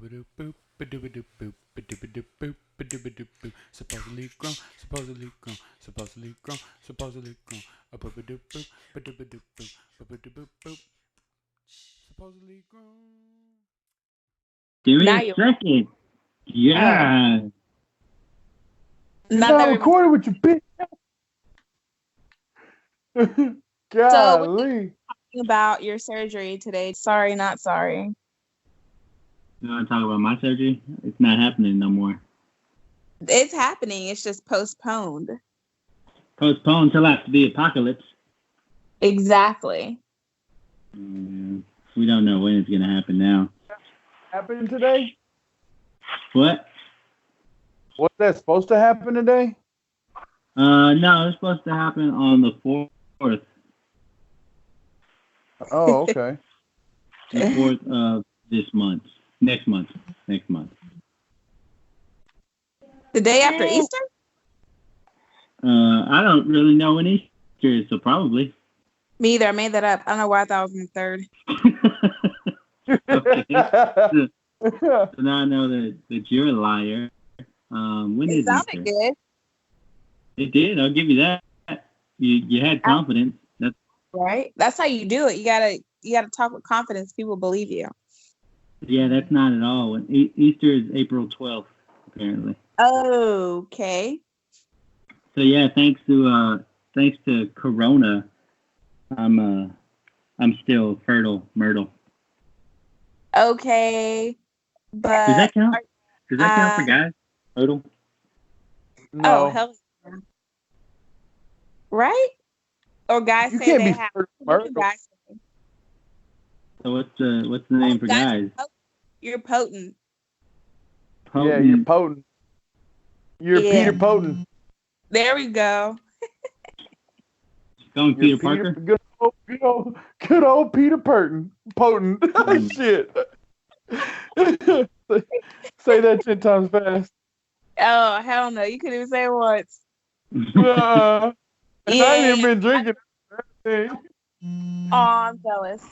Supposedly grown, supposedly grown, supposedly grown, supposedly grown. Supposedly grown. Give me Now a you. second. Oh, Yeah. You're not that not we was. recording with your bitch. So we're Golly. talking about your surgery today. Sorry, not sorry. You want to talk about my surgery? It's not happening no more. It's happening. It's just postponed. Postponed till after the apocalypse. Exactly. We don't know when it's going to happen now. Happened today? What? What's that supposed to happen today? No, it's supposed to happen on the 4th. Oh, okay. The 4th of this month. Next month. The day after Easter? I don't really know when Easter is, so probably. Me either. I made that up. I don't know why I thought it was on the 3rd. Okay. So now I know that you're a liar. When It is sounded Easter? good, It did. I'll give you that. You had confidence. That's right? That's how you do it. You gotta talk with confidence. People believe you. that's not at all. Easter is April 12th, apparently. Okay. So yeah, thanks to Corona, I'm still fertile, Myrtle. Okay. But Does that count? Does that count for guys? Myrtle. oh No. hell yeah. Right? Or guys You say can't they be have fertile. guys say? So what's the name for guys? You're potent. Yeah, you're potent. You're Yeah. Peter Potent. There we go. Going You're Peter Parker. Good old Peter Potent. Shit. Say that 10 times fast. Oh hell no, you couldn't even say it once. And I ain't even been drinking. Oh, I'm jealous.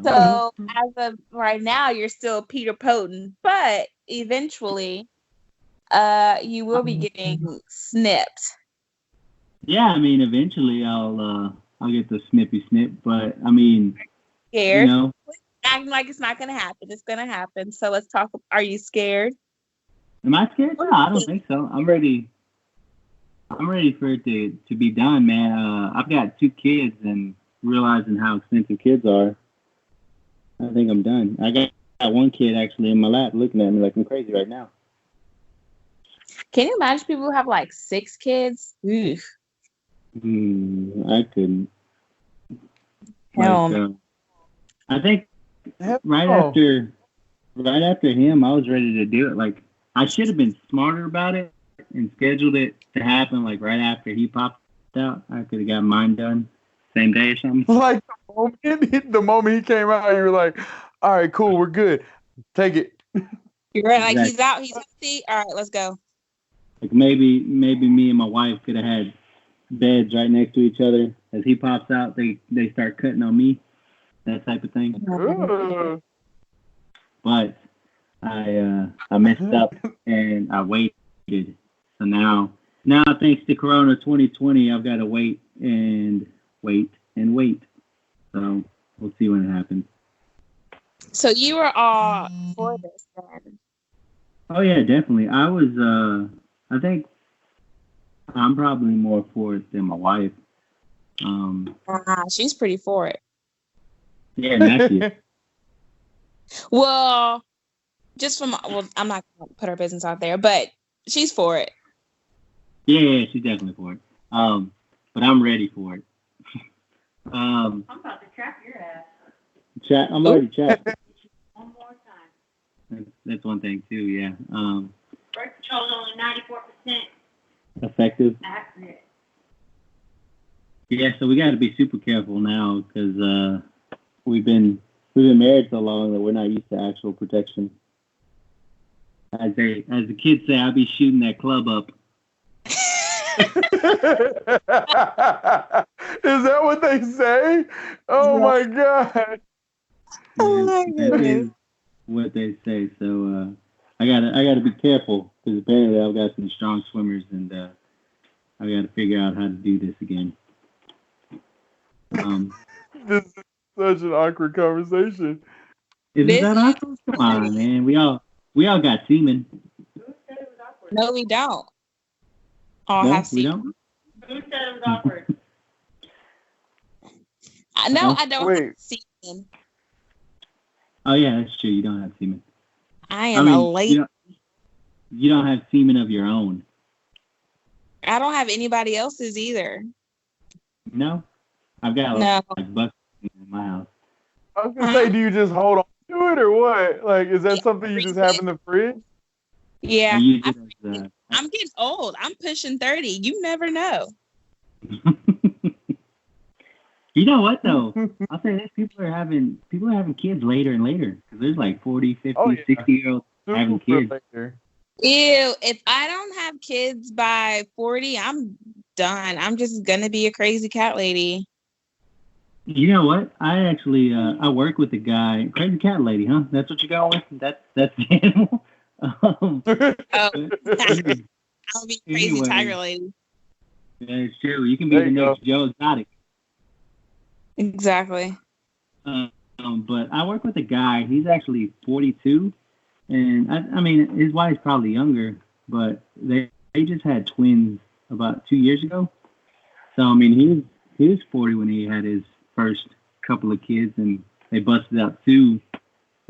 So as of right now, you're still Peter Potent, but eventually, you will be getting snipped. Yeah, I mean, eventually I'll get the snippy snip, but I mean, Scared? you know, Acting like it's not gonna happen. It's gonna happen. So let's talk. Are you scared? am I scared? No, I don't think so. I'm ready. I'm ready for it to be done, man. I've got 2 kids, and realizing how expensive kids are, I think I'm done. I got 1 kid actually in my lap looking at me like I'm crazy right now. Can you imagine people who have like 6 kids? Oof. I couldn't. Hell. I think right after him, I was ready to do it. Like, I should have been smarter about it and scheduled it to happen like right after he popped out. I could have got mine done same day or something. Like the moment he came out, you were like, "All right, cool, we're good. Take it." You're right. Like he's out. He's healthy. All right, let's go. Like maybe me and my wife could have had beds right next to each other. As he pops out, they start cutting on me, that type of thing. But I messed up and I waited. So now thanks to Corona 2020, I've got to wait and wait and wait. So we'll see when it happens. So you were all for this then? Oh yeah, definitely. I was. I think I'm probably more for it than my wife. She's pretty for it. Yeah, naturally. Well, I'm not gonna put her business out there, but she's for it. Yeah, she's definitely for it. But I'm ready for it. I'm about to trap your ass. I'm already trapped. One more time. That's one thing too. Yeah. Birth control's only 94% Effective. accurate. Yeah, so we got to be super careful now because we've been married so long that we're not used to actual protection. As the kids say, I'll be shooting that club up. Is that what they say? Oh my god! Oh my goodness. what they say. So I gotta be careful because apparently I've got some strong swimmers, and I gotta figure out how to do this again. This is such an awkward conversation. Isn't This that awkward? Come on, man. We all got semen. Who said it was awkward? No, we don't. All No, have we semen. don't. Who said it was awkward? No, I don't Wait. have semen. Oh yeah, that's true. You don't have semen. I am a lady. You don't have semen of your own. I don't have anybody else's either. No, I've got No. like buckets in my house. I was gonna say, do you just hold on to it or what? Like, is that something you just have in the fridge? Yeah. I use it as, I'm getting old. I'm pushing 30. You never know. You know what though? I'll say this: people are having kids later and later because there's like 40, 50, Oh, yeah. 60-year-olds having kids. Later. Ew. If I don't have kids by 40, I'm done. I'm just gonna be a crazy cat lady. You know what? I actually I work with a guy, crazy cat lady, huh? That's what you got with? That's the animal. Oh, I'll be crazy Anyway. tiger lady. Yeah, it's true. You can be There the you next Joe Exotic. Exactly. But I work with a guy. He's actually 42, and I mean his wife's probably younger, but they just had twins about 2 years ago. So I mean he was 40 when he had his first couple of kids, and they busted out 2,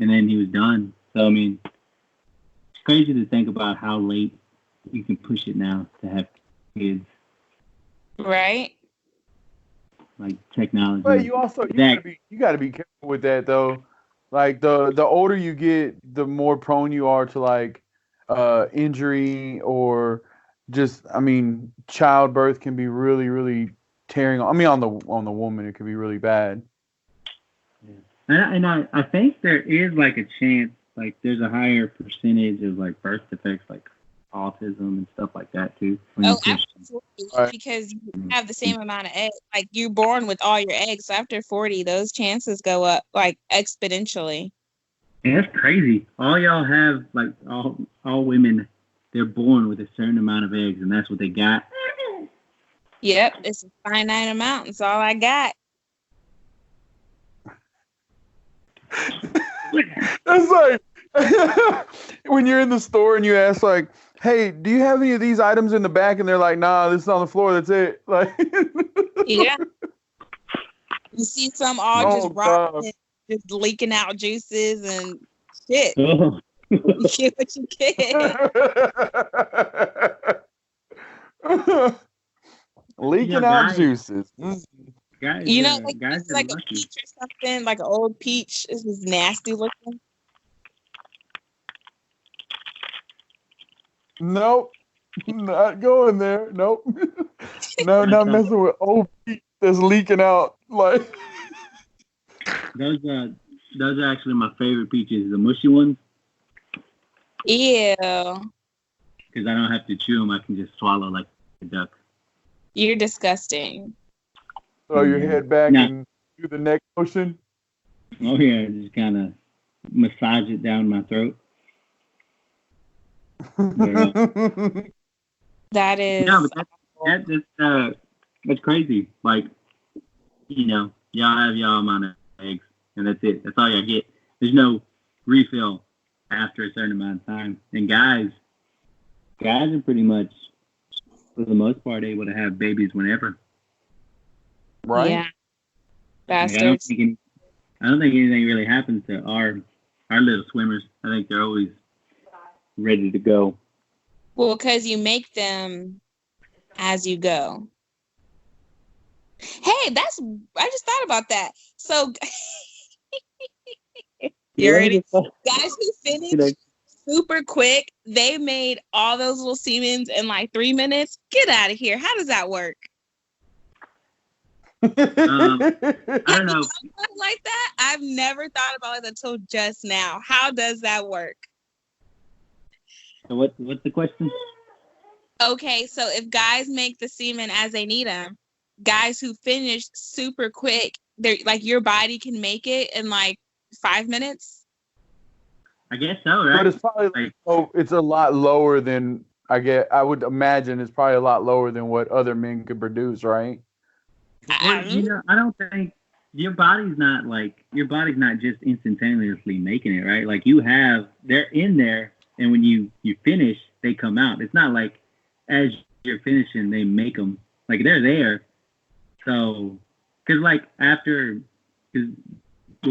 and then he was done. So I mean, it's crazy to think about how late you can push it now to have kids, Right? like technology. But you also you gotta be careful with that though. Like the older you get, the more prone you are to like injury or just childbirth can be really, really tearing on the woman it can be really bad. And I think there is like a chance, like there's a higher percentage of like birth defects, like autism and stuff like that too. Oh, absolutely. Right. Because you have the same amount of eggs. Like you're born with all your eggs. So after 40, those chances go up like exponentially. And that's crazy. All y'all have, like all women, they're born with a certain amount of eggs, and that's what they got. Yep, it's a finite amount. That's all I got. That's like when you're in the store and you ask like, "Hey, do you have any of these items in the back?" And they're like, "Nah, this is on the floor. That's it." Like, Yeah. You see some all just rotten, just leaking out juices and shit. Oh. You get what you get. Leaking out juices. Guys, You know, like guys it's are like a lucky. peach or something, like an old peach. This is nasty looking. Nope, not going there. Nope. No, not messing with old peach that's leaking out. Like Those are actually my favorite peaches, the mushy ones, Ew. because I don't have to chew them. I can just swallow like a duck. You're disgusting. throw your head back Nah. and do the neck motion. Oh yeah, just kind of massage it down my throat. That is. No, but that's crazy. Like, y'all have y'all amount of eggs, and that's it. That's all y'all get. There's no refill after a certain amount of time. And guys are pretty much, for the most part, able to have babies whenever. Right? Yeah. Like, Bastards. I don't think anything really happens to our little swimmers. I think they're always ready to go. Well, because you make them as you go. Hey, I just thought about that. So, you ready? Guys who finish super quick, they made all those little semens in like 3 minutes. Get out of here. How does that work? I don't know. Something like that? I've never thought about it until just now. How does that work? So what's the question? Okay, so if guys make the semen as they need them, guys who finish super quick, they're like your body can make it in like 5 minutes. I guess so, right? But it's probably it's a lot lower than I would imagine it's probably a lot lower than what other men could produce, right? Well, I don't think your body's not just instantaneously making it, right? Like they're in there, and when you finish, they come out. It's not like as you're finishing, they make them. Like they're there. So, because when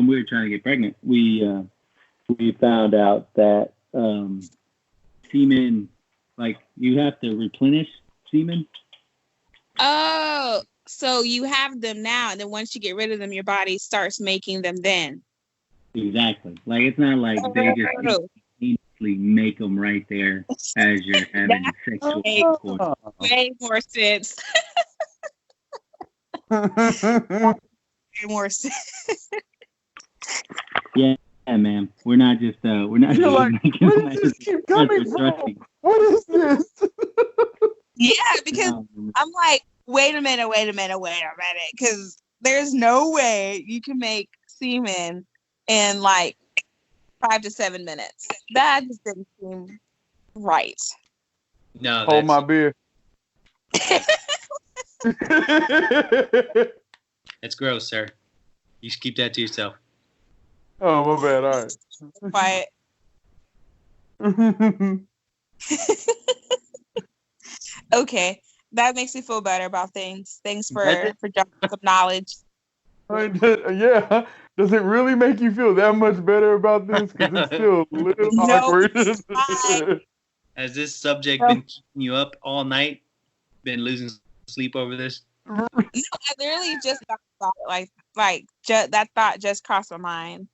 we were trying to get pregnant, we found out that semen, like you have to replenish semen. Oh, so you have them now, and then once you get rid of them, your body starts making them then. Exactly. Like it's not like they just immediately make them right there as you're having sexual intercourse. Way more sense. Way more sense. Yeah, man. We're not just You're like, where does this keep coming from? What is this? Yeah, because I'm like, wait a minute, because there's no way you can make semen in like 5 to 7 minutes. That just didn't seem right. No, hold my beer. That's gross, sir. You should keep that to yourself. Oh, my bad. All right. Quiet. Okay, that makes me feel better about things. Thanks for dropping some knowledge. Yeah. Does it really make you feel that much better about this? Because it's still a little awkward. Has this subject been keeping you up all night? Been losing sleep over this? No, I literally just thought that thought just crossed my mind.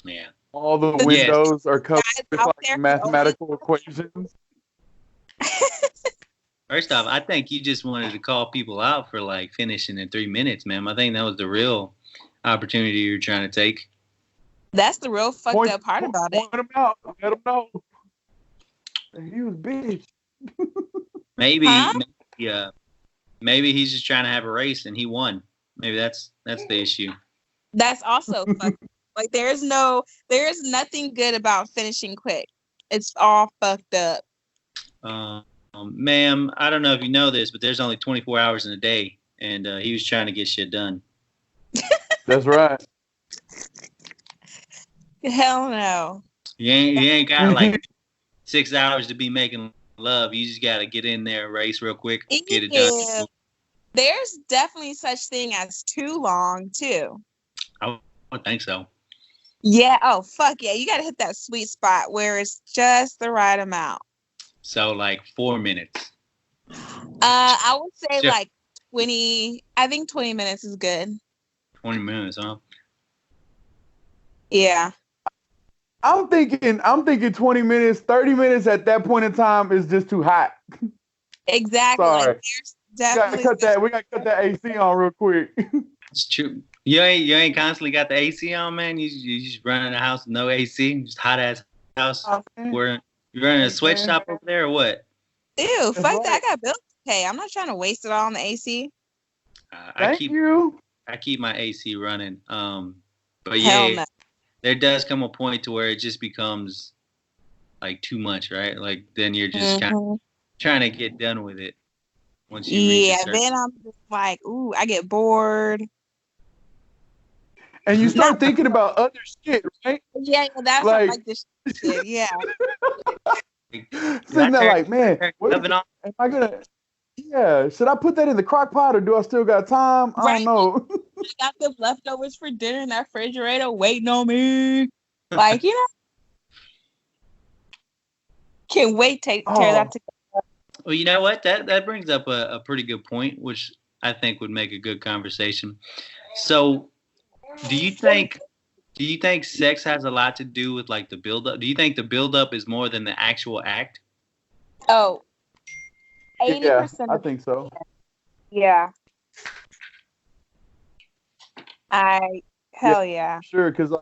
Yeah. All the windows are covered with like mathematical equations. First off, I think you just wanted to call people out for like finishing in 3 minutes, ma'am. I think that was the real opportunity you were trying to take. That's the real fucked up part about it. Point him out. Let him know. He was big. Maybe he's just trying to have a race and he won. Maybe that's the issue. That's also fucked. Like there's nothing good about finishing quick. It's all fucked up. Ma'am, I don't know if you know this, but there's only 24 hours in a day, and he was trying to get shit done. That's right. Hell no. You ain't got like 6 hours to be making love. You just gotta get in there, race real quick, get it done. There's definitely such thing as too long too. I would think so. Yeah. Oh fuck yeah! You gotta hit that sweet spot where it's just the right amount. So like 4 minutes. I would say like 20. I think 20 minutes is good. 20 minutes, huh? Yeah. I'm thinking 20 minutes, 30 minutes at that point in time is just too hot. Exactly. Sorry. Like, We gotta cut that AC on real quick. It's true. You ain't constantly got the AC on, man. You just running a house with no AC, just hot ass house. Where you running a sweatshop over there or what? Ew, fuck that. I got bills to pay. I'm not trying to waste it all on the AC. I keep my AC running. But yeah, there does come a point to where it just becomes like too much, right? Like then you're just kind of trying to get done with it. Once you then I'm just like, ooh, I get bored. And you start thinking about other shit, right? Yeah, that's like this shit. Yeah. Sitting there like, man, am I gonna? Yeah, should I put that in the crock pot or do I still got time? I don't know. I got the leftovers for dinner in that refrigerator waiting on me. Like, you know, can't wait to tear that together. Well, you know what? That brings up a pretty good point, which I think would make a good conversation. So, do you think sex has a lot to do with like the buildup? Do you think the buildup is more than the actual act? Oh, 80%. Yeah, I think so. Yeah. Hell yeah. Sure, because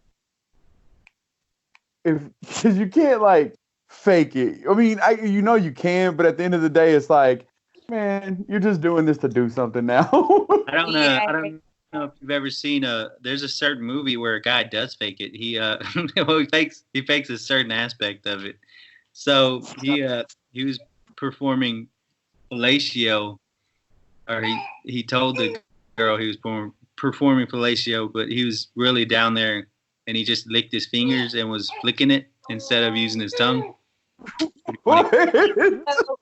you can't like fake it. I mean, you can, but at the end of the day, it's like, man, you're just doing this to do something now. I don't don't know if you've ever seen there's a certain movie where a guy does fake it. He well, he fakes a certain aspect of it. So he was performing fellatio, or he told the girl he was performing fellatio, but he was really down there, and he just licked his fingers and was flicking it instead of using his tongue. What?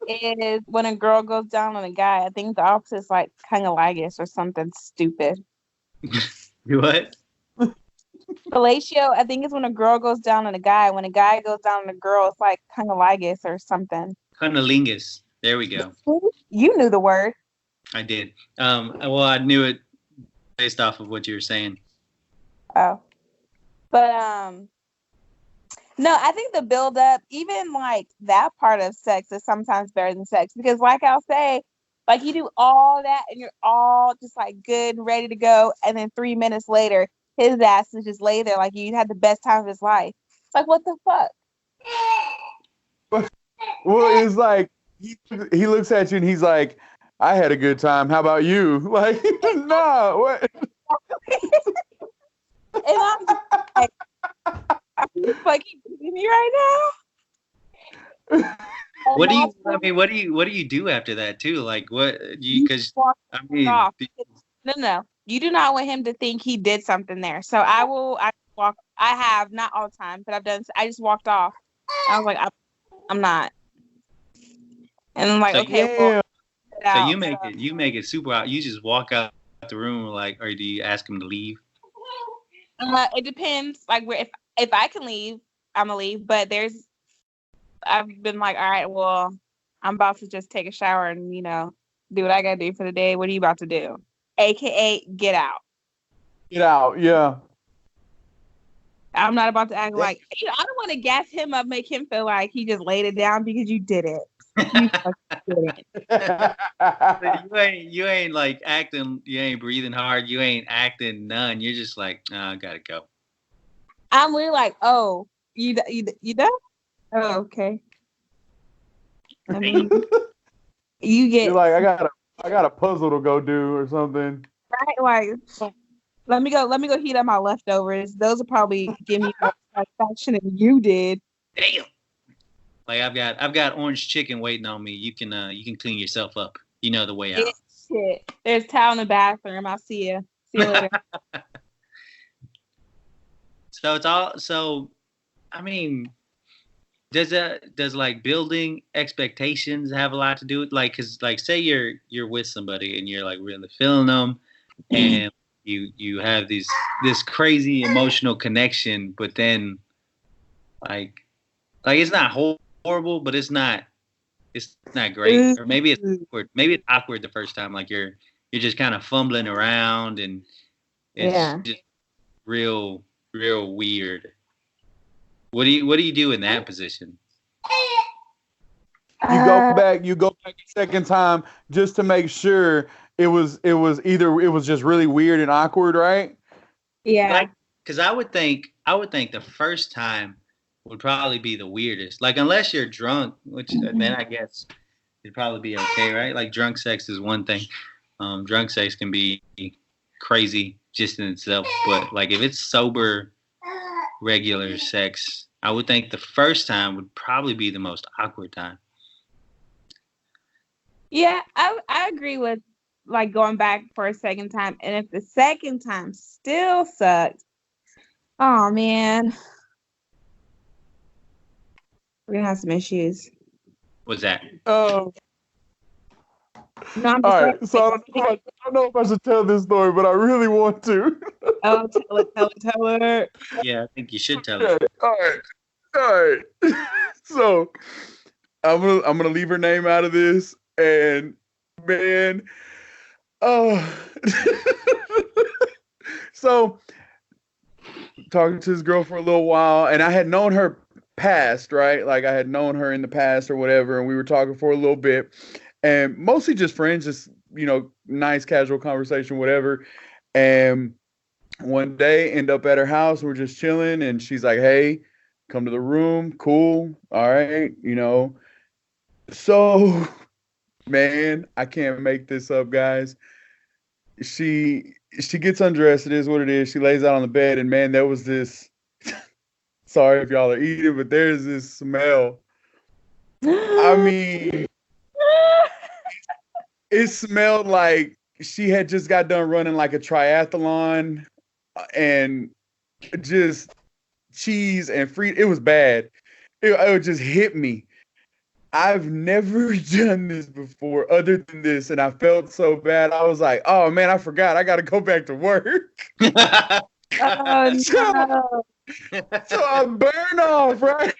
Is when a girl goes down on a guy. I think the opposite is like cunnilingus or something stupid. What? Fellatio, I think, is when a girl goes down on a guy. When a guy goes down on a girl, it's like cunnilingus or something. Cunnilingus. There we go. You knew the word. I did. Well, I knew it based off of what you were saying. Oh, but no, I think the build up, even like that part of sex, is sometimes better than sex because, like I'll say, like you do all that and you're all just like good and ready to go, and then 3 minutes later, his ass is just lay there like you had the best time of his life. It's like, what the fuck? Well, it's like he looks at you and he's like, "I had a good time. How about you?" Like, nah, what? And I'm just like, are you fucking kidding me right now? What do you do after that too? Like what because I mean No. You do not want him to think he did something there. So I walk. I have not all the time, but I just walked off. I was like, I'm not. And I'm like, so, okay, yeah. well, so you make it super out. You just walk out the room like, or do you ask him to leave? It depends. Like if I can leave, I'm gonna leave. But I've been like, all right, well, I'm about to just take a shower and do what I gotta do for the day. What are you about to do? AKA get out. Get out, yeah. I'm not about to act like I don't want to gas him up, make him feel like he just laid it down because you did it. You fucking did it. You ain't like acting. You ain't breathing hard. You ain't acting none. You're just like, I gotta go. I'm really like, oh, you done? Oh, okay. I mean, You're like, I got a puzzle to go do or something. Right, like let me go heat up my leftovers. Those will probably give me more satisfaction than you did. Damn. Like I've got orange chicken waiting on me. You can clean yourself up. You know the way out. Shit. There's towel in the bathroom. I'll see you. See you later. So I mean, does like building expectations have a lot to do with like, cause like say you're with somebody and you're like really feeling them and you have this crazy emotional connection, but then like it's not horrible, but it's not great, or maybe it's awkward. Maybe it's awkward the first time, like you're just kind of fumbling around and it's just real weird. What do you do in that position? You go back the second time just to make sure it was just really weird and awkward, right? Yeah. Like, because I would think the first time would probably be the weirdest. Like unless you're drunk, which then I guess it'd probably be okay, right? Like drunk sex is one thing. Drunk sex can be crazy just in itself, but like if it's sober, regular sex, I would think the first time would probably be the most awkward time. Yeah, I agree with like going back for a second time, and if the second time still sucked, oh man, we're gonna have some issues. What's that? Oh. No, I'm just all right, so I don't know if I should tell this story, but I really want to. Oh, tell it. Yeah, I think you should tell it. All right. So I'm gonna leave her name out of this, and man, so talking to this girl for a little while, and I had known her past, right? Like I had known her in the past or whatever, and we were talking for a little bit. And mostly just friends, just, nice casual conversation, whatever. And one day end up at her house. We're just chilling. And she's like, hey, come to the room. Cool. All right. So, man, I can't make this up, guys. she gets undressed. It is what it is. She lays out on the bed, and man, there was this. Sorry if y'all are eating, but there's this smell. I mean, it smelled like she had just got done running like a triathlon, and just cheese and free. It was bad. It just hit me. I've never done this before other than this, and I felt so bad. I was like, oh man, I forgot. I got to go back to work. Oh, no. So I burn off, right?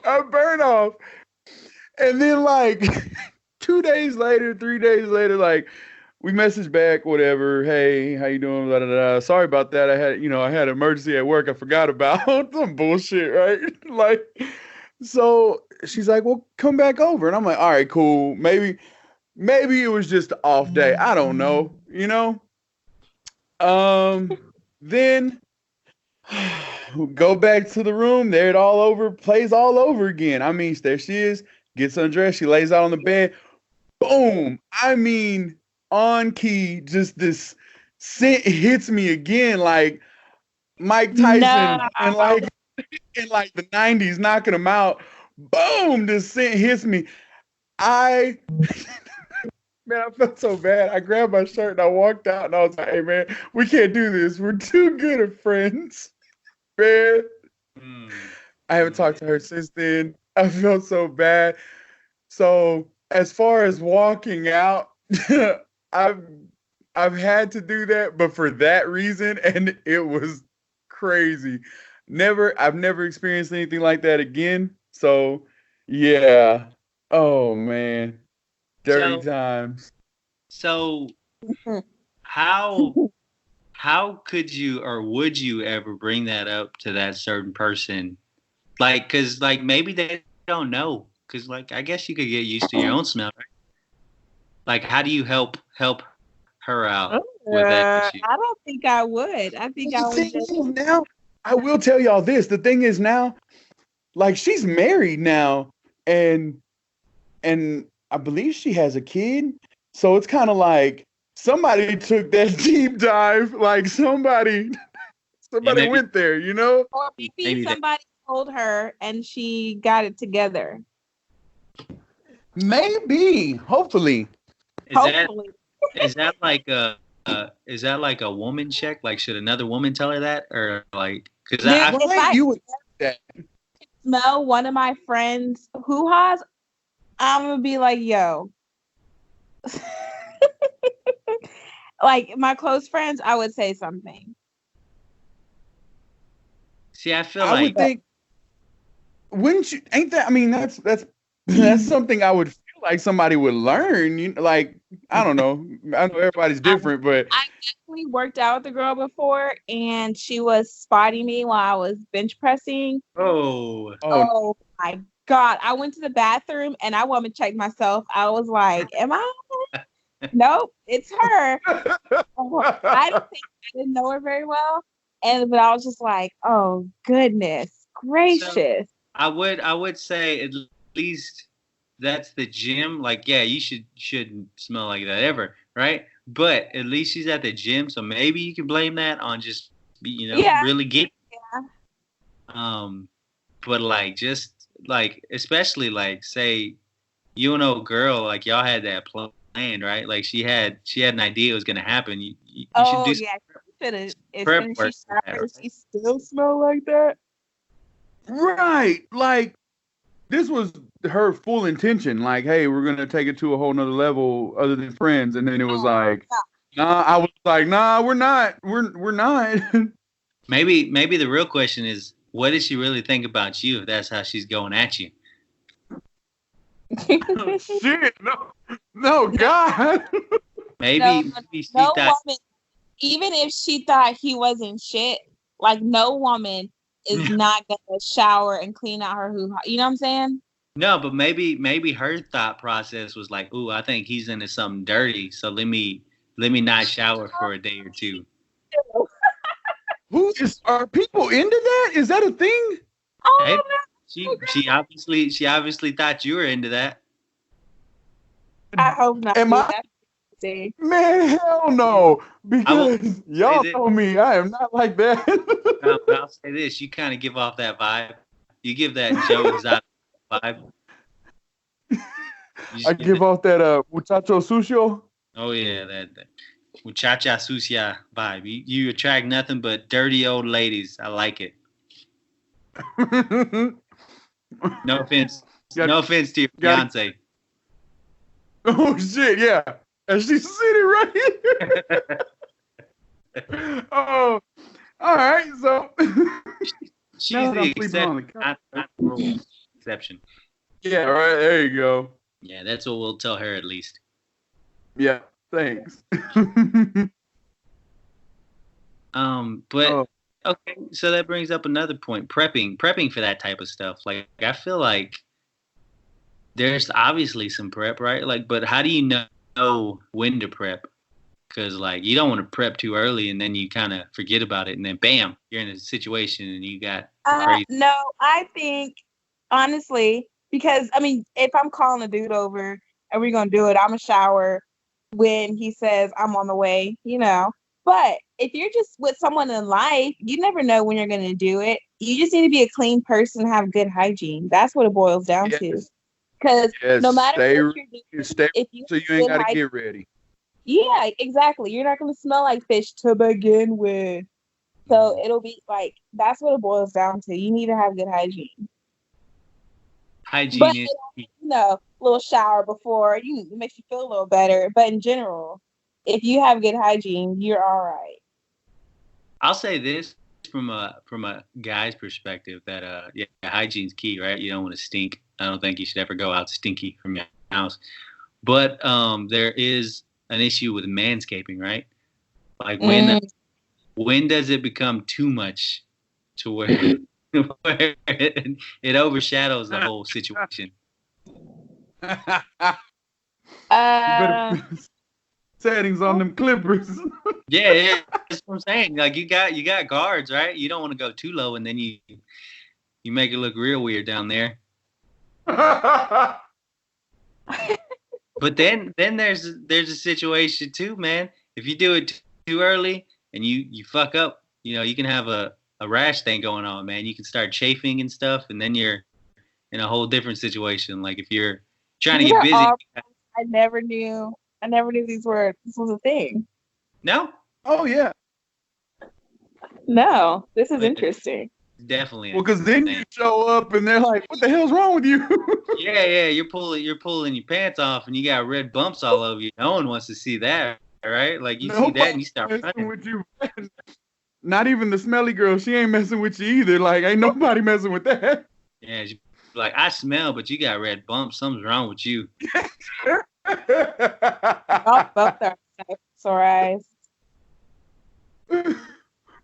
I burn off. And then like 2 days later, 3 days later, like we message back, whatever. Hey, how you doing? Blah, blah, blah. Sorry about that. I had an emergency at work. I forgot about some bullshit, right? Like, so she's like, well, come back over. And I'm like, all right, cool. Maybe it was just an off day. I don't know, Then go back to the room. There it all over, plays all over again. I mean, there she is, gets undressed. She lays out on the bed. Boom. I mean, on key, just this scent hits me again, like Mike Tyson and like in like the 90s, knocking him out. Boom, this scent hits me. Man, I felt so bad. I grabbed my shirt and I walked out and I was like, hey man, we can't do this. We're too good of friends. Man. I haven't talked to her since then. I felt so bad. So as far as walking out, I've had to do that, but for that reason, and it was crazy. I've never experienced anything like that again. So yeah. Oh man. Dirty times. So how could you or would you ever bring that up to that certain person? Like, cause like maybe they don't know. Cause like I guess you could get used to your own smell, right? Like, how do you help her out with that issue? I don't think I would. I think I would just... Now, I will tell y'all this. The thing is now, like she's married now, and I believe she has a kid. So it's kind of like somebody took that deep dive. Like somebody went there, Or maybe somebody told her and she got it together. Maybe, hopefully. Is that like a woman check? Like, should another woman tell her that, or like? Because you would that. Smell one of my friends' hoo-has, I'm gonna be like, yo. Like my close friends, I would say something. See, I would think. Wouldn't you? Ain't that? I mean, that's something I would feel like somebody would learn. Like I don't know. I know everybody's different, but I definitely worked out with a girl before, and she was spotting me while I was bench pressing. Oh my God! I went to the bathroom and I woman checked myself. I was like, "Am I?" Nope, it's her. I didn't know her very well, but I was just like, "Oh goodness gracious!" So I would say at least that's the gym. Like, yeah, you shouldn't smell like that ever, right? But at least she's at the gym, so maybe you can blame that on just really getting. Yeah. But like just like especially like say you and old girl like y'all had that planned, right? Like she had an idea it was gonna happen. You should do prep work. She still smell like that. Right. Like this was her full intention. Like, hey, we're gonna take it to a whole nother level other than friends. And then it was like, nah, I was like, nah, we're not. We're not. Maybe the real question is, what does she really think about you if that's how she's going at you? Oh, shit. No, God. Maybe she thought, woman, even if she thought he wasn't shit, like no woman is not gonna shower and clean out her hoo-ha. You know what I'm saying? No, but maybe her thought process was like, ooh, I think he's into something dirty, so let me not shower for a day or two. Are people into that? Is that a thing? Oh, hey, she obviously thought you were into that. I hope not. See? Man, hell no. Because y'all told me I am not like that. But I'll say this: you kind of give off that vibe. You give that Joe Exotic vibe. I give off that muchacho sucio. Oh yeah, that muchacha sucia vibe. You attract nothing but dirty old ladies. I like it. No offense. No offense to your fiance. Oh shit, yeah. And she's sitting right here. Oh, all right. So she's the exception, not the rule. Exception. Yeah, right. There you go. Yeah, that's what we'll tell her at least. Yeah, thanks. But okay, so that brings up another point. Prepping for that type of stuff. Like, I feel like there's obviously some prep, right? Like, but how do you know when to prep? Because, like, you don't want to prep too early and then you kind of forget about it and then bam, you're in a situation and you got crazy. No, I think, honestly, because, I mean, if I'm calling a dude over and we're going to do it, I'm going to shower when he says I'm on the way, you know. But if you're just with someone in life, you never know when you're going to do it. You just need to be a clean person and have good hygiene. That's what it boils down to. Because no matter what you're doing, if you ain't got to get ready. Yeah, exactly. You're not going to smell like fish to begin with. So it'll be like, that's what it boils down to. You need to have good hygiene. Hygiene is, you know, a little shower before, it makes you feel a little better. But in general, if you have good hygiene, you're all right. I'll say this from a guy's perspective that hygiene's key, right? You don't want to stink. I don't think you should ever go out stinky from your house. But there is an issue with manscaping, right? Like when does it become too much to where it overshadows the whole situation? Settings on them clippers. Yeah, that's what I'm saying. Like you got guards, right? You don't want to go too low, and then you make it look real weird down there. But then there's a situation too, man. If you do it too early and you fuck up, you can have a rash thing going on, man. You can start chafing and stuff, and then you're in a whole different situation. Like if you're trying to get busy. I never knew this was a thing. No? Oh yeah. No, this is interesting. Definitely. Well, because then you show up and they're like, "What the hell's wrong with you?" Yeah. You're pulling your pants off and you got red bumps all over you. No one wants to see that, right? Like you see that and you start running. With you. Not even the smelly girl. She ain't messing with you either. Like ain't nobody messing with that. Yeah, like I smell, but you got red bumps. Something's wrong with you. Both are sore eyes.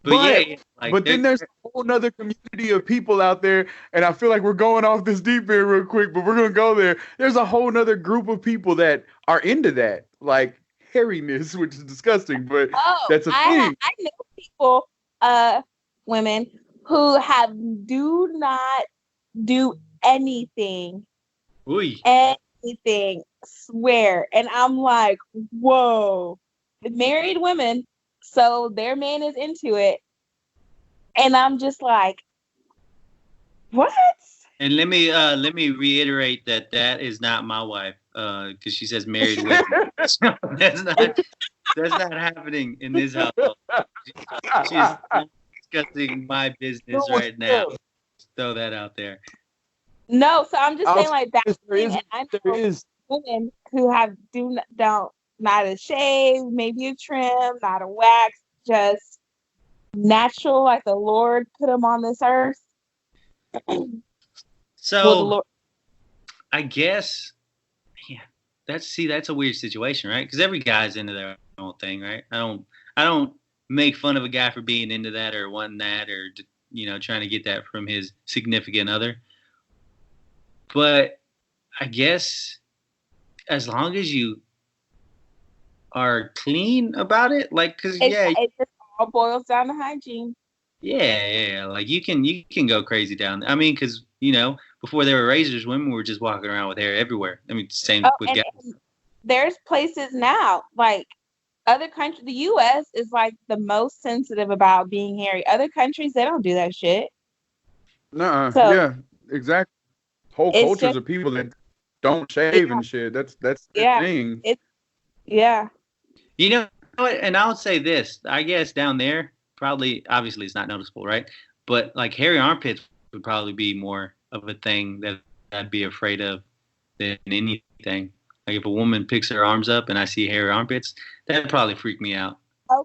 But then there's a whole nother community of people out there, and I feel like we're going off this deep end real quick, but we're gonna go there. There's a whole nother group of people that are into that, like hairiness, which is disgusting, but that's a thing. I know people, women who do not do anything. Anything, swear. And I'm like, whoa. Married women, so their man is into it. And I'm just like, what? And let me reiterate that is not my wife, because she says married women. That's not happening in this household. She's discussing my business right now. Just throw that out there. No, so I'm just saying like that. And I know women who don't not a shave, maybe a trim, not a wax, just natural, like the Lord put them on this earth. So I guess, yeah, that's a weird situation, right? Because every guy's into their own thing, right? I don't make fun of a guy for being into that or wanting that or trying to get that from his significant other. But I guess as long as you are clean about it, like, because it just all boils down to hygiene. Yeah, like you can go crazy down there. I mean, because before there were razors, women were just walking around with hair everywhere. I mean, same with guys. there's places now, like other countries, the U.S. is like the most sensitive about being hairy. Other countries, they don't do that shit. Nuh-uh. So Yeah, exactly. Whole it's cultures just, of people that don't shave yeah, and shit. That's their yeah, thing. yeah. You know what? And I'll say this. I guess down there, probably, obviously, it's not noticeable, right? But like hairy armpits would probably be more of a thing that I'd be afraid of than anything. Like if a woman picks her arms up and I see hairy armpits, that'd probably freak me out.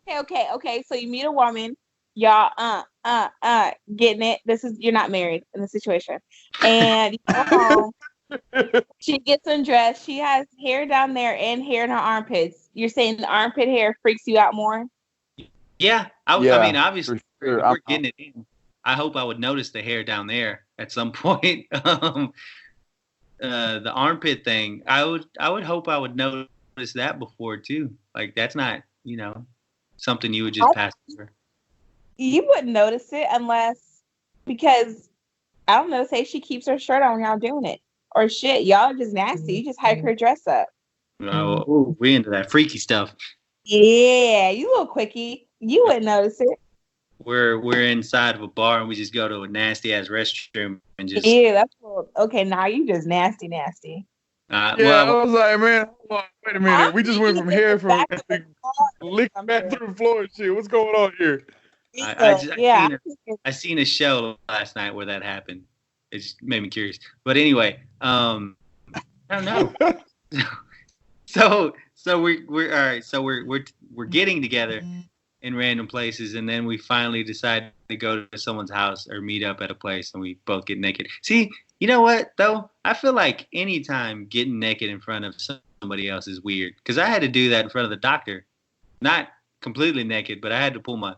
Okay. So you meet a woman, y'all, getting it. You're not married in the situation, and you go home. She gets undressed. She has hair down there and hair in her armpits. You're saying the armpit hair freaks you out more? Yeah, I mean, Yeah, obviously, for sure. if we're getting it in. I hope I would notice the hair down there at some point. The armpit thing, I would hope I would notice that before too. Like that's not, something you would just pass over. You wouldn't notice it because I don't know, say she keeps her shirt on when y'all doing it. Or shit, y'all are just nasty. You just hike her dress up. No, we into that freaky stuff. Yeah, you little quickie. You wouldn't notice it. We're inside of a bar and we just go to a nasty ass restroom and just. Yeah, that's cool. Okay, now you just nasty. Yeah, I was like, man, hold on, wait a minute. We just went from hair from licking bathroom floor and shit. What's going on here? I seen a show last night where that happened. It just made me curious. But anyway, I don't know. So we're all right. So we're getting together in random places, and then we finally decide to go to someone's house or meet up at a place, and we both get naked. See, you know what though? I feel like anytime getting naked in front of somebody else is weird because I had to do that in front of the doctor, not completely naked, but I had to pull my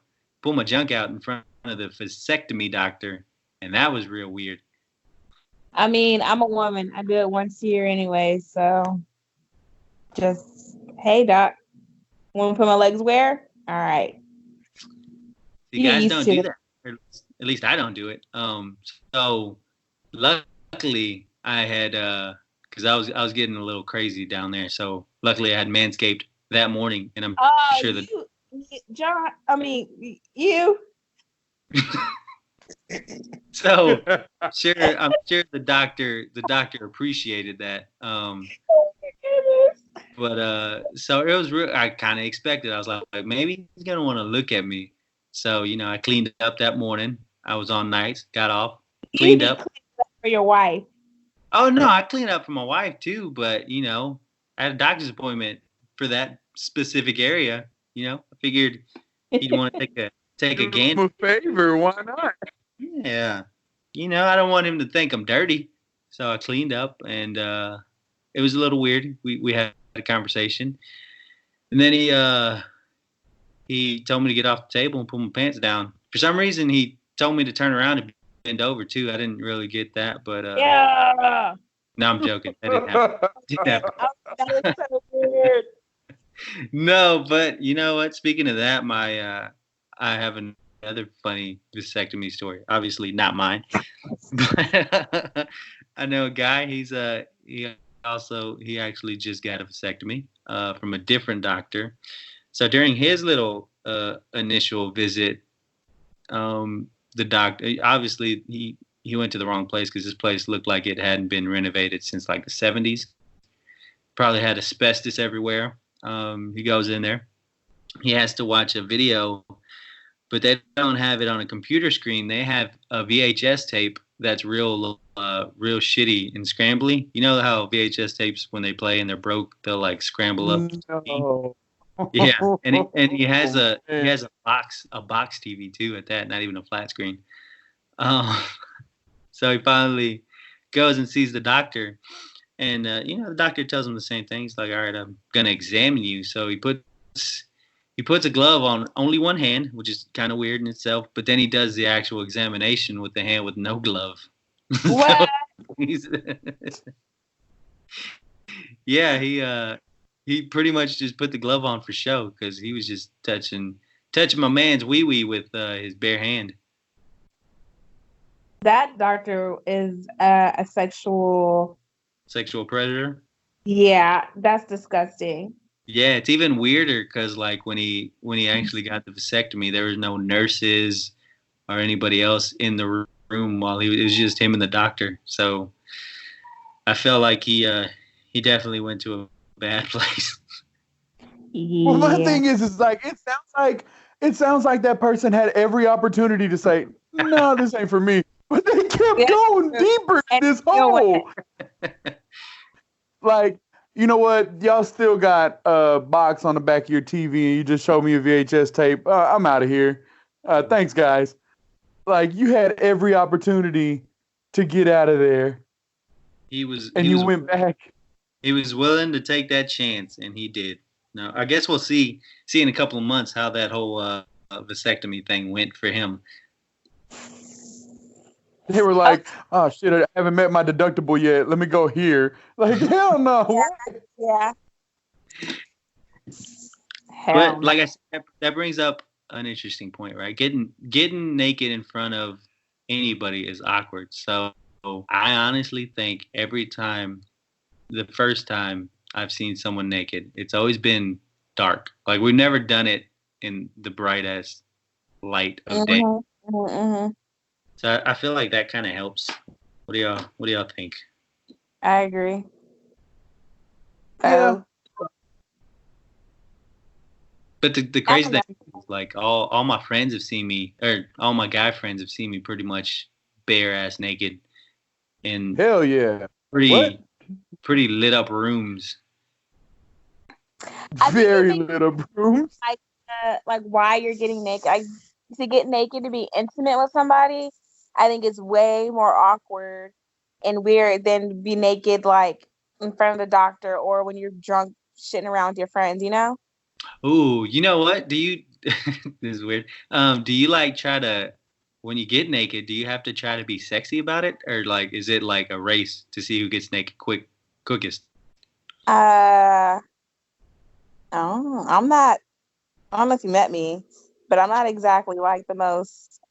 junk out in front of the vasectomy doctor, and that was real weird. I mean, I'm a woman. I do it once a year anyway, so just, hey, doc, want to put my legs where? All right. You guys don't do that. Or at least I don't do it. So luckily I had, because I was getting a little crazy down there. So luckily I had Manscaped that morning, and I'm sure that John, I mean you. So I'm sure the doctor appreciated that. But so it was real. I kind of expected. I was like, maybe he's gonna want to look at me. So I cleaned up that morning. I was on nights, got off, cleaned up for your wife. Oh no, I cleaned up for my wife too. But I had a doctor's appointment for that specific area. I figured he'd want to take a gander. A favor, why not? Yeah, I don't want him to think I'm dirty, so I cleaned up, and it was a little weird. We had a conversation, and then he told me to get off the table and pull my pants down. For some reason, he told me to turn around and bend over too. I didn't really get that, but yeah. No, I'm joking. That didn't happen. That is so weird. No, but you know what? Speaking of that, I have another funny vasectomy story. Obviously, not mine. But I know a guy. He actually just got a vasectomy from a different doctor. So during his little initial visit, the doctor obviously he went to the wrong place because this place looked like it hadn't been renovated since like the 70s. Probably had asbestos everywhere. He goes in there. He has to watch a video, but they don't have it on a computer screen. They have a VHS tape that's real shitty and scrambly. You know how VHS tapes, when they play and they're broke, they'll like scramble up. No. Yeah, and he has a box TV too at that, not even a flat screen. So he finally goes and sees the doctor, and the doctor tells him the same thing. He's like, "All right, I'm gonna examine you." So he puts a glove on only one hand, which is kind of weird in itself. But then he does the actual examination with the hand with no glove. What? Yeah, he pretty much just put the glove on for show because he was just touching my man's wee-wee with his bare hand. That doctor is a sexual predator. Yeah, that's disgusting. Yeah, it's even weirder because like when he actually got the vasectomy, there was no nurses or anybody else in the room while it was just him and the doctor. So I felt like he definitely went to a bad place. Well, my thing is like it sounds like that person had every opportunity to say, no, this ain't for me. But they kept going deeper in this hole. Like, you know what? Y'all still got a box on the back of your TV and you just showed me a VHS tape. I'm out of here. Thanks, guys. Like, you had every opportunity to get out of there. You went back. He was willing to take that chance, and he did. Now, I guess we'll see in a couple of months how that whole vasectomy thing went for him. They were like, oh, shit, I haven't met my deductible yet. Let me go here. Like, hell no. Yeah. But like I said, that brings up an interesting point, right? Getting naked in front of anybody is awkward. So I honestly think the first time I've seen someone naked, it's always been dark. Like we've never done it in the brightest light of day. Mm-hmm. So I feel like that kind of helps. What do y'all think? I agree. Yeah. But the crazy thing is, like all my friends have seen me, or all my guy friends have seen me pretty much bare ass naked in hell yeah, pretty lit up rooms. Very lit up rooms. Like why you're getting naked. To get naked to be intimate with somebody, I think it's way more awkward and weird than to be naked like in front of the doctor or when you're drunk shitting around with your friends, you know? Ooh, you know what? Do you this is weird. Do you like try to when you get naked, do you have to try to be sexy about it? Or like is it like a race to see who gets naked quickest? Oh, I'm not I don't know if you met me, but I'm not exactly like the most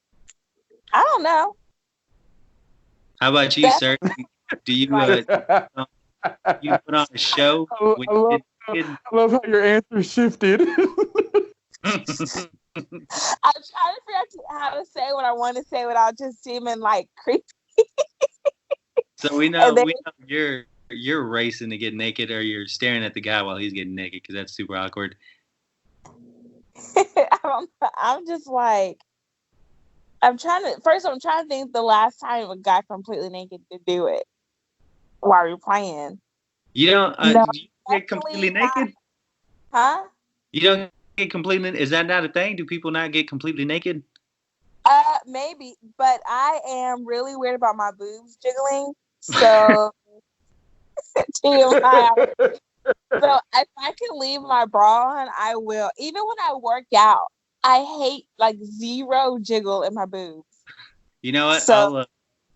I don't know. How about you, sir? Do you you put on a show? I love how your answer shifted. I'm trying to figure out how to say what I want to say without just seeming like creepy. So we know you're racing to get naked, or you're staring at the guy while he's getting naked because that's super awkward. I'm just like I'm trying to think the last time a guy completely naked to do it while we're playing. You don't No, do you get completely naked? Huh? You don't get completely. Is that not a thing? Do people not get completely naked? Maybe, but I am really weird about my boobs jiggling. So, TMI. So if I can leave my bra on, I will. Even when I work out, I hate like zero jiggle in my boobs. You know what? So,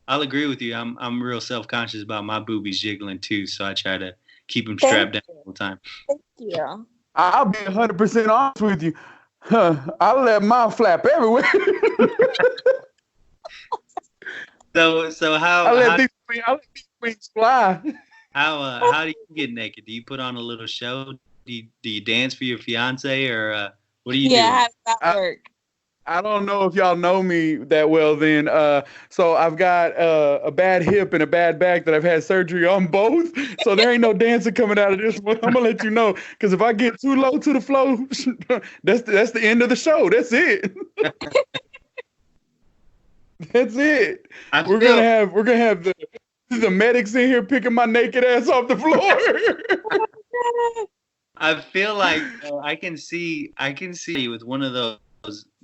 I'll agree with you. I'm real self-conscious about my boobies jiggling too, so I try to keep them strapped down all the time. Thank you. I'll be 100% honest with you. I let mine flap everywhere. So how I let these wings fly. How do you get naked? Do you put on a little show? Do you dance for your fiance, or what do you do? Yeah, how does that work? I don't know if y'all know me that well then. So I've got a bad hip and a bad back that I've had surgery on both. So there ain't no dancing coming out of this one. I'm going to let you know. Because if I get too low to the flow, that's the end of the show. That's it. That's it. We're gonna have the medics in here picking my naked ass off the floor. I feel like I can see with one of those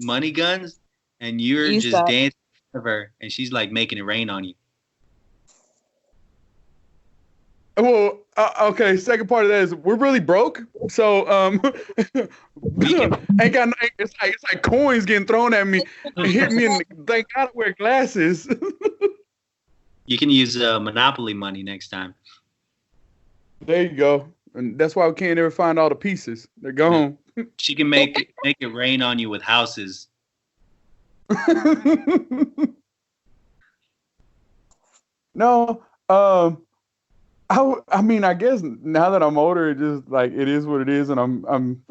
money guns, and you're just dancing in front of her, and she's like making it rain on you. Well, okay. Second part of that is we're really broke, so ain't got. It's like coins getting thrown at me, and hit me, and thank God I wear glasses. You can use Monopoly money next time. There you go. And that's why we can't ever find all the pieces. They're gone. She can make it rain on you with houses. No. I mean, I guess now that I'm older, it just like it is what it is, and I'm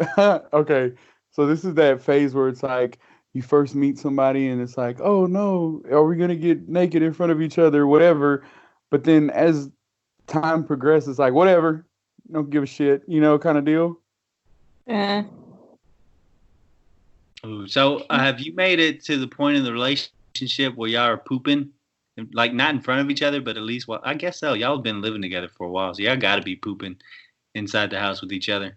okay. So this is that phase where it's like you first meet somebody, and it's like, oh no, are we gonna get naked in front of each other, whatever. But then as time progresses, it's like whatever, don't give a shit, kind of deal. Yeah. Ooh, so have you made it to the point in the relationship where y'all are pooping? Like not in front of each other, but at least, well, I guess so. Y'all have been living together for a while, so y'all got to be pooping inside the house with each other.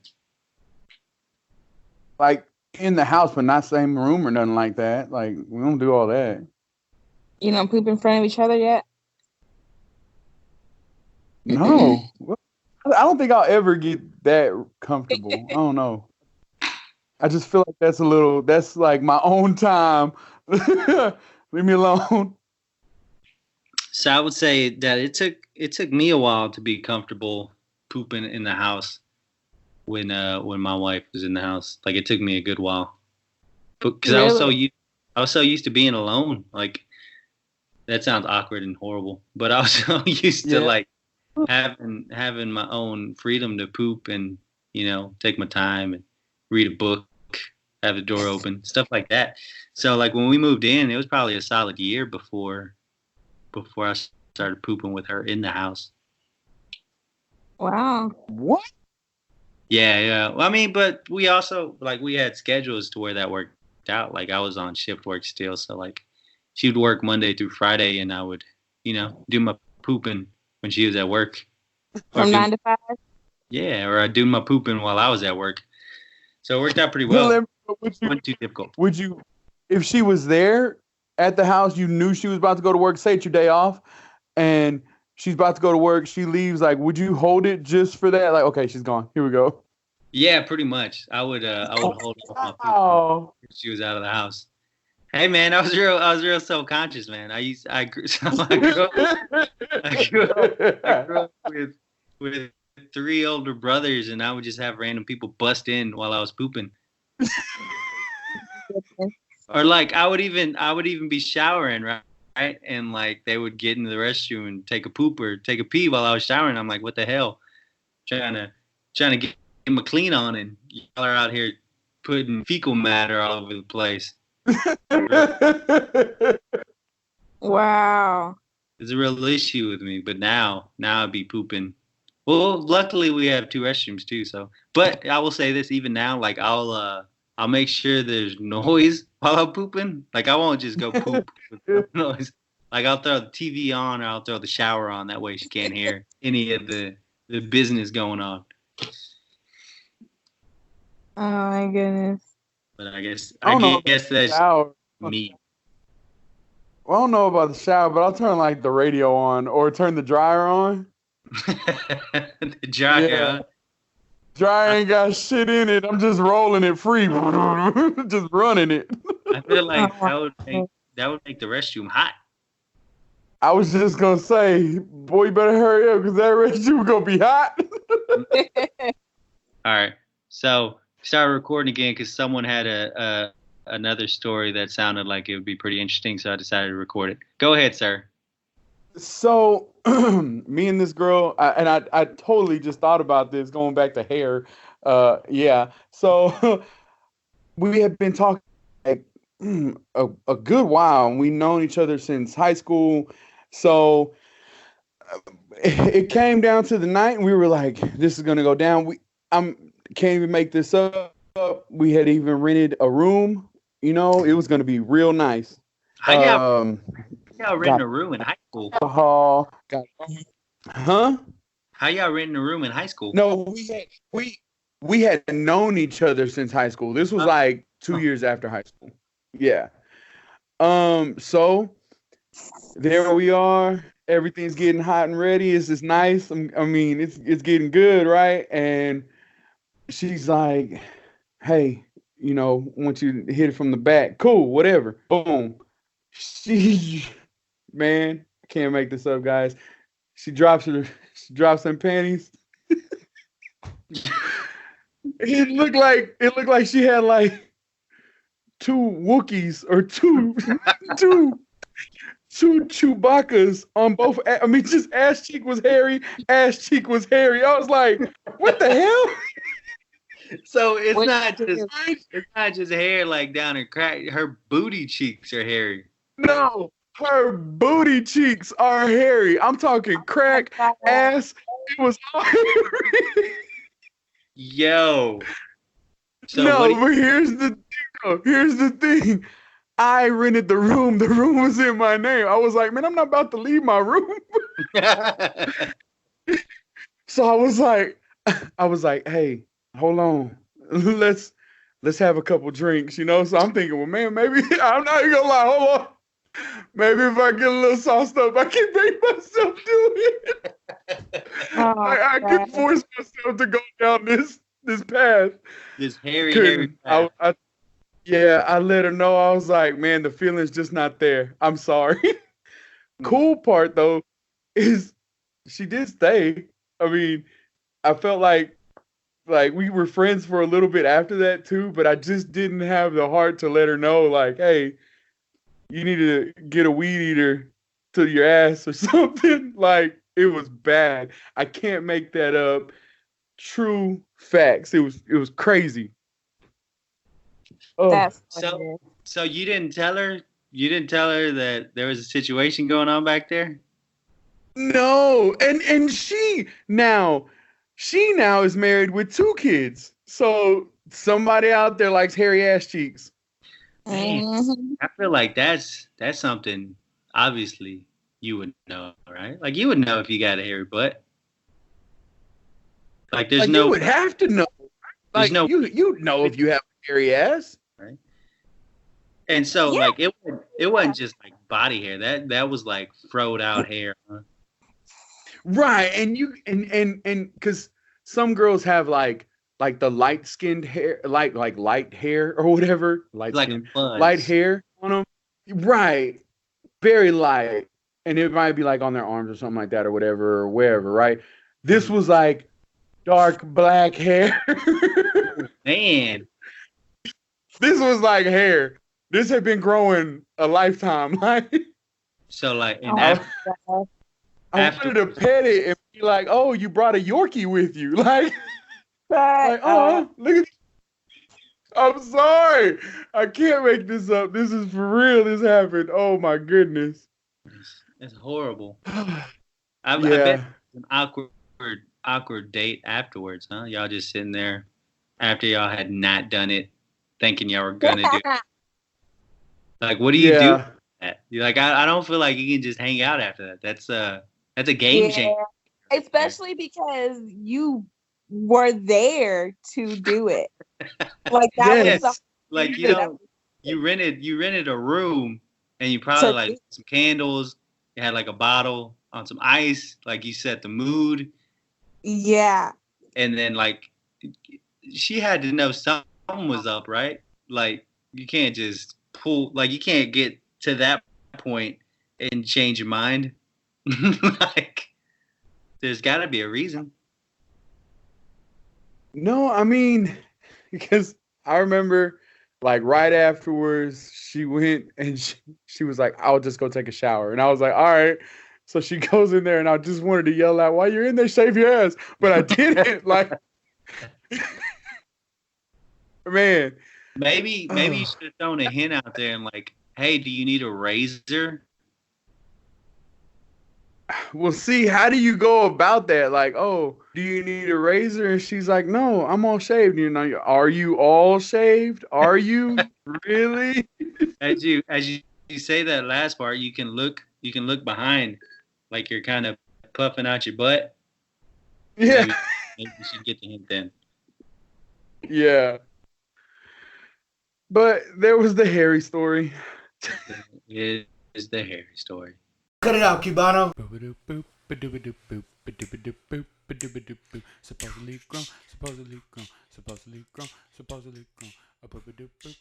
Like in the house, but not same room or nothing like that. Like we don't do all that. You don't poop in front of each other yet? No, I don't think I'll ever get that comfortable. I don't know. I just feel like that's like my own time. Leave me alone. So I would say that it took me a while to be comfortable pooping in the house when my wife was in the house. Like it took me a good while, because really? I was so used to being alone. Like that sounds awkward and horrible, but I was so used to like having my own freedom to poop and take my time and read a book, have the door open, stuff like that. So like when we moved in, it was probably a solid year before I started pooping with her in the house. Wow. What? Yeah. Well, I mean, but we also we had schedules to where that worked out. Like I was on shift work still, so like she would work Monday through Friday, and I would, do my pooping when she was at work. From 9 to 5? Yeah, or I'd do my pooping while I was at work. So it worked out pretty well. Wasn't too difficult. Would you, if she was there at the house, you knew she was about to go to work, say it's your day off, and she's about to go to work, she leaves, like, would you hold it just for that? Like, okay, she's gone. Here we go. Yeah, pretty much. I would hold it off my poop if she was out of the house. Hey man, I was real self-conscious, man. I grew up with 3 older brothers, and I would just have random people bust in while I was pooping. Or like I would even be showering, right? And like they would get into the restroom and take a poop or take a pee while I was showering. I'm like, what the hell? Trying to get my clean on, and y'all are out here putting fecal matter all over the place. Wow. It's a real issue with me, but now I'd be pooping. Well, luckily we have 2 restrooms too, so. But I will say this, even now, like I'll make sure there's noise while I'm pooping. Like I won't just go poop with no noise. Like I'll throw the TV on or I'll throw the shower on. That way she can't hear any of the business going on. Oh my goodness. But I guess that's me. Well, I don't know about the shower, but I'll turn like the radio on or turn the dryer on. The dryer. Yeah. Dryer ain't got shit in it. I'm just rolling it free, just running it. I feel like that would make the restroom hot. I was just gonna say, boy, you better hurry up because that restroom gonna be hot. All right, so started recording again because someone had another story that sounded like it would be pretty interesting, so I decided to record it. Go ahead, sir. So me and this girl, I totally just thought about this going back to hair. Yeah. So we have been talking like a good while, and we've known each other since high school. So it came down to the night, and we were like, "This is gonna go down." Can't even make this up. We had even rented a room. It was gonna be real nice. How y'all renting a room in high school? Huh? How y'all renting a room in high school? No, we had known each other since high school. This was like 2 years after high school. Yeah. So there we are. Everything's getting hot and ready. It's just nice. I mean, it's getting good, right? And she's like, "Hey, I want you to hit it from the back." Cool, whatever. Boom. Man, I can't make this up, guys. She drops her panties. It looked like she had like 2 Wookiees or two two Chewbacca's on both. I mean, just ass cheek was hairy, ass cheek was hairy. I was like, what the hell? So it's not just hair like down her crack. Her booty cheeks are hairy. No, her booty cheeks are hairy. I'm talking crack, ass. It was all hairy. Yo. So no, but here's the thing. Though. Here's the thing. I rented the room. The room was in my name. I was like, man, I'm not about to leave my room. So I was like, hey, hold on. Let's have a couple drinks, you know? So I'm thinking, well, man, maybe I'm not even gonna lie, hold on. Maybe if I get a little sauced up, I can make myself do it. I can force myself to go down this path. This hairy path. I let her know. I was like, man, the feeling's just not there. I'm sorry. Cool part though is she did stay. I mean, I felt like we were friends for a little bit after that too, but I just didn't have the heart to let her know, like, hey, you need to get a weed eater to your ass or something. Like, it was bad. I can't make that up. True facts. It was crazy. Oh. That's so you didn't tell her? You didn't tell her that there was a situation going on back there? No. And she now is married with 2 kids. So somebody out there likes hairy ass cheeks. Man, I feel like that's something obviously you would know, right? Like you would know if you got a hairy butt. Like there's no. You would have to know. Like you know if you have a hairy ass, right? And so like it wasn't just like body hair. That was like froed out hair. Huh? Right, and because some girls have like the light skinned hair, like light hair or whatever, light hair on them. Right, very light, and it might be like on their arms or something like that or whatever or wherever. Right, this was like dark black hair. Man, this was like hair. This had been growing a lifetime. Like so, like I wanted to pet it and be like, "Oh, you brought a Yorkie with you." Like oh, look at. I'm sorry. I can't make this up. This is for real. This happened. Oh my goodness. It's horrible. I bet it's an awkward date afterwards, huh? Y'all just sitting there after y'all had not done it, thinking y'all were gonna do it. Like, what do you do? You're like, I don't feel like you can just hang out after that. That's a game changer. Especially because you were there to do it. Like that was like you rented a room and you probably like some candles, you had like a bottle on some ice, like you set the mood. Yeah. And then like she had to know something was up, right? Like you can't just you can't get to that point and change your mind. Like there's got to be a reason. No, I mean, because I remember like right afterwards she went and she was like, I'll just go take a shower. And I was like, all right. So she goes in there and I just wanted to yell out, while you're in there, shave your ass. But I didn't. Like, man. Maybe you should have thrown a hint out there and like, hey, do you need a razor? Well, see, how do you go about that? Like, oh, do you need a razor? And she's like, no, I'm all shaved. You know, are you all shaved? Are you really? As you say that last part, you can look behind, like you're kind of puffing out your butt. Yeah. Maybe you should get the hint then. Yeah. But there was the hairy story. It is the hairy story. Cut it out, Cubano. Supposedly grown, supposedly grown, supposedly grown, supposedly grown.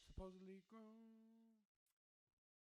Supposedly grown.